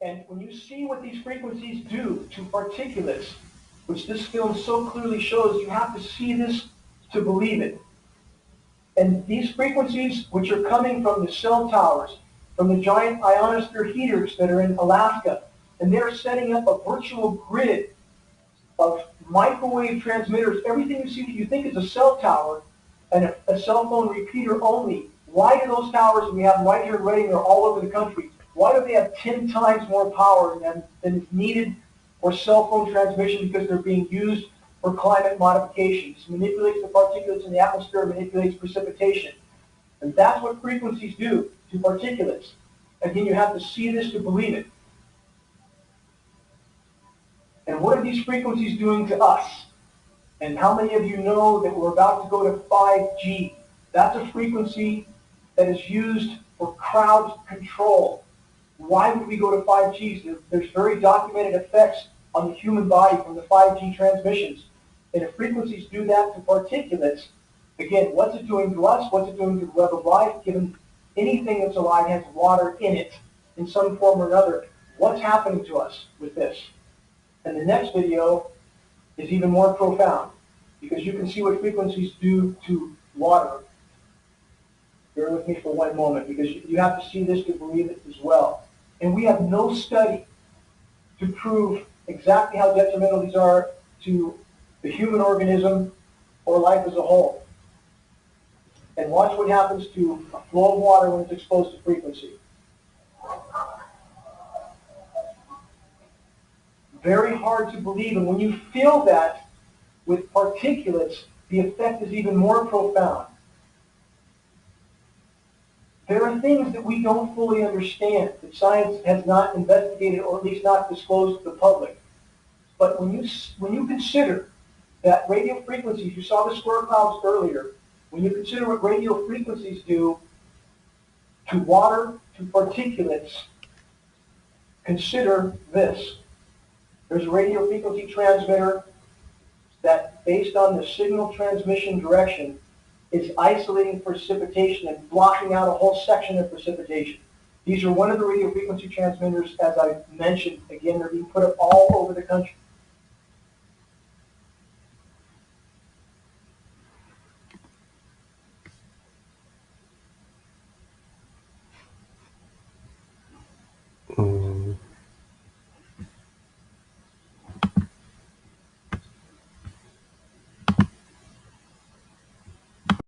And when you see what these frequencies do to particulates, which this film so clearly shows, you have to see this to believe it. And these frequencies, which are coming from the cell towers, from the giant ionosphere heaters that are in Alaska, and they're setting up a virtual grid of microwave transmitters. Everything you see that you think is a cell tower and a cell phone repeater only. Why do those towers, and we have them right here in Reading, they're all over the country, why do they have 10 times more power than is needed for cell phone transmission? Because they're being used for climate modification. This manipulates the particulates in the atmosphere, manipulates precipitation. And that's what frequencies do to particulates. Again, you have to see this to believe it. And what are these frequencies doing to us? And how many of you know that we're about to go to 5G? That's a frequency that is used for crowd control. Why would we go to 5G? There's very documented effects on the human body from the 5G transmissions. And if frequencies do that to particulates, again, what's it doing to us? What's it doing to the web of life? Given anything that's alive has water in it in some form or another, what's happening to us with this? And the next video is even more profound, because you can see what frequencies do to water. Bear with me for one moment, because you have to see this to believe it as well. And we have no study to prove exactly how detrimental these are to the human organism or life as a whole. And watch what happens to a flow of water when it's exposed to frequency. Very hard to believe, and when you feel that with particulates, the effect is even more profound. There are things that we don't fully understand, that science has not investigated, or at least not disclosed to the public. But when you consider that radio frequencies, you saw the storm clouds earlier, when you consider what radio frequencies do to water, to particulates, consider this. There's a radio frequency transmitter that, based on the signal transmission direction, is isolating precipitation and blocking out a whole section of precipitation. These are one of the radio frequency transmitters, as I mentioned. Again, they're being put up all over the country.